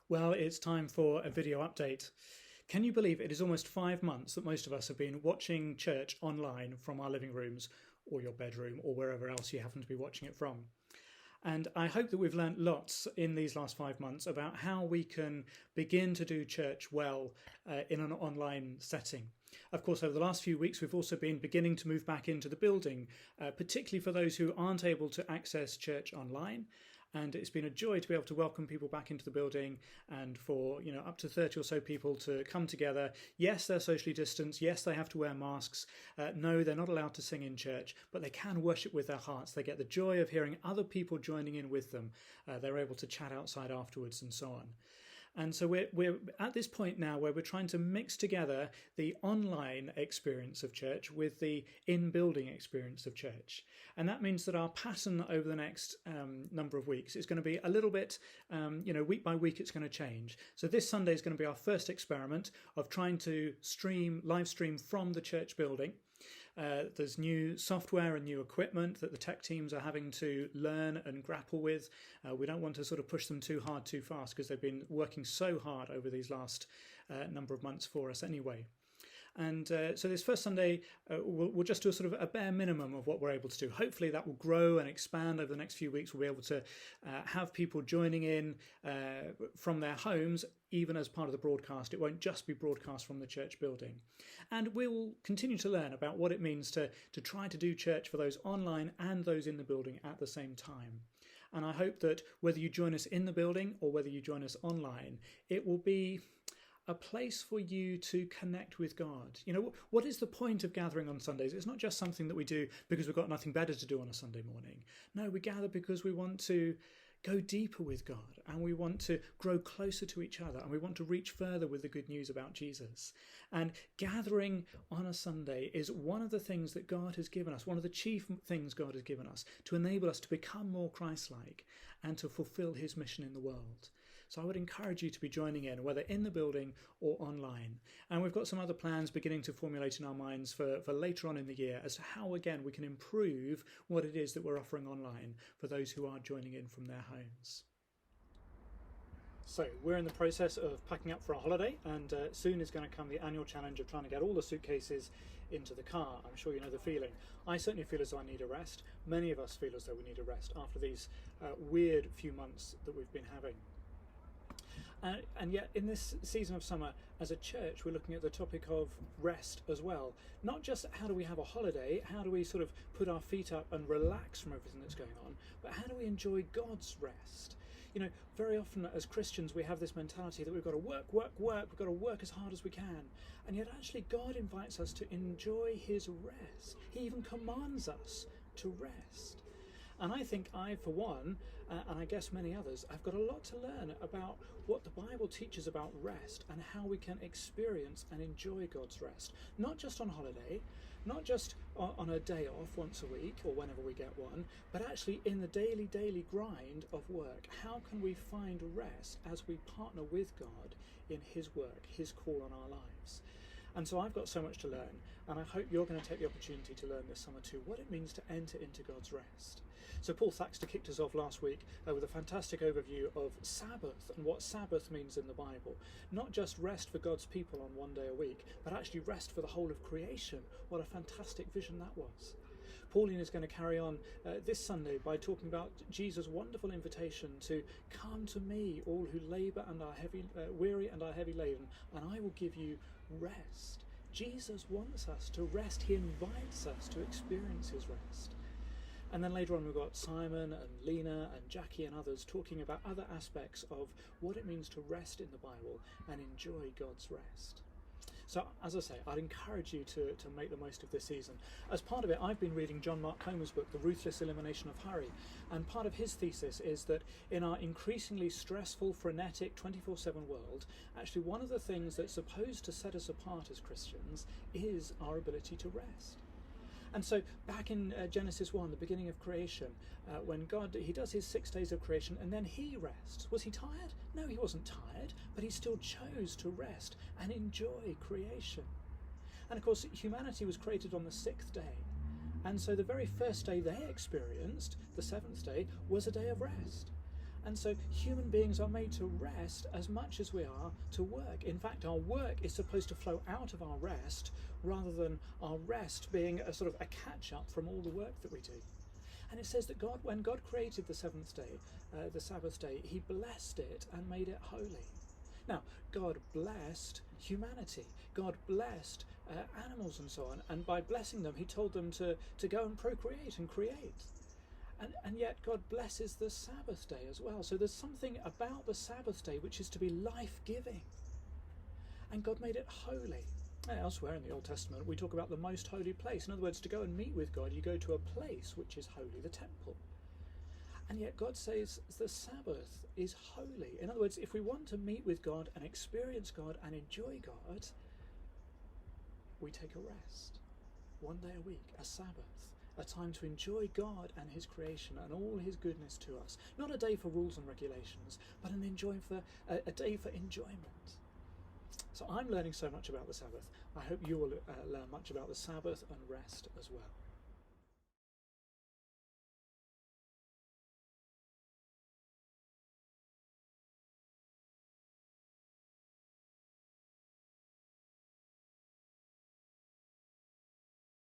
Well, it's time for a video update. Can you believe it is almost 5 months that most of us have been watching church online from our living rooms or your bedroom or wherever else you happen to be watching it from? And I hope that we've learnt lots in these last 5 months about how we can begin to do church well in an online setting. Of course, over the last few weeks, we've also been beginning to move back into the building, particularly for those who aren't able to access church online. And it's been a joy to be able to welcome people back into the building and for, up to 30 or so people to come together. Yes, they're socially distanced. Yes, they have to wear masks. No, they're not allowed to sing in church, but they can worship with their hearts. They get the joy of hearing other people joining in with them. They're able to chat outside afterwards and so on. And so we're at this point now where we're trying to mix together the online experience of church with the in-building experience of church. And that means that our pattern over the next number of weeks is going to be a little bit, week by week it's going to change. So this Sunday is going to be our first experiment of trying to live stream from the church building. There's new software and new equipment that the tech teams are having to learn and grapple with. We don't want to sort of push them too hard too fast because they've been working so hard over these last number of months for us anyway. And so this first Sunday, we'll just do a sort of a bare minimum of what we're able to do. Hopefully that will grow and expand over the next few weeks. We'll be able to have people joining in from their homes, even as part of the broadcast. It won't just be broadcast from the church building. And we'll continue to learn about what it means to try to do church for those online and those in the building at the same time. And I hope that whether you join us in the building or whether you join us online, it will be a place for you to connect with God. What is the point of gathering on Sundays? It's not just something that we do because we've got nothing better to do on a Sunday morning. No, we gather because we want to go deeper with God and we want to grow closer to each other and we want to reach further with the good news about Jesus. And gathering on a Sunday is one of the things that God has given us, one of the chief things God has given us to enable us to become more Christ-like and to fulfill his mission in the world. So I would encourage you to be joining in, whether in the building or online. And we've got some other plans beginning to formulate in our minds for later on in the year as to how, again, we can improve what it is that we're offering online for those who are joining in from their homes. So we're in the process of packing up for our holiday, and soon is going to come the annual challenge of trying to get all the suitcases into the car. I'm sure you know the feeling. I certainly feel as though I need a rest. Many of us feel as though we need a rest after these weird few months that we've been having. And yet in this season of summer, as a church, we're looking at the topic of rest as well. Not just how do we have a holiday, how do we sort of put our feet up and relax from everything that's going on, but how do we enjoy God's rest? Very often as Christians we have this mentality that we've got to work, we've got to work as hard as we can. And yet actually God invites us to enjoy his rest. He even commands us to rest. And I think I, for one, and I guess many others, I've got a lot to learn about what the Bible teaches about rest and how we can experience and enjoy God's rest. Not just on holiday, not just on a day off once a week or whenever we get one, but actually in the daily grind of work. How can we find rest as we partner with God in his work, his call on our lives? And so I've got so much to learn, and I hope you're going to take the opportunity to learn this summer too, what it means to enter into God's rest. So Paul Thaxter kicked us off last week with a fantastic overview of Sabbath and what Sabbath means in the Bible. Not just rest for God's people on one day a week, but actually rest for the whole of creation. What a fantastic vision that was. Pauline is going to carry on this Sunday by talking about Jesus' wonderful invitation to come to me, all who labour and are weary and are heavy laden, and I will give you rest. Jesus wants us to rest. He invites us to experience his rest. And then later on we've got Simon and Lena and Jackie and others talking about other aspects of what it means to rest in the Bible and enjoy God's rest. So, as I say, I'd encourage you to make the most of this season. As part of it, I've been reading John Mark Comer's book, The Ruthless Elimination of Hurry. And part of his thesis is that in our increasingly stressful, frenetic, 24/7 world, actually one of the things that's supposed to set us apart as Christians is our ability to rest. And so back in Genesis 1, the beginning of creation, when God, he does his 6 days of creation and then he rests. Was he tired? No, he wasn't tired, but he still chose to rest and enjoy creation. And of course, humanity was created on the 6th day. And so the very first day they experienced, the 7th day, was a day of rest. And so human beings are made to rest as much as we are to work. In fact, our work is supposed to flow out of our rest rather than our rest being a sort of a catch-up from all the work that we do. And it says that when God created the seventh day, the Sabbath day, he blessed it and made it holy. Now, God blessed humanity. God blessed animals and so on. And by blessing them, he told them to go and procreate and create. And yet God blesses the Sabbath day as well. So there's something about the Sabbath day which is to be life-giving. And God made it holy. Elsewhere in the Old Testament, we talk about the most holy place. In other words, to go and meet with God, you go to a place which is holy, the temple. And yet God says the Sabbath is holy. In other words, if we want to meet with God and experience God and enjoy God, we take a rest. One day a week, a Sabbath, a time to enjoy God and his creation and all his goodness to us. Not a day for rules and regulations, but a day for enjoyment. So I'm learning so much about the Sabbath. I hope you will learn much about the Sabbath and rest as well.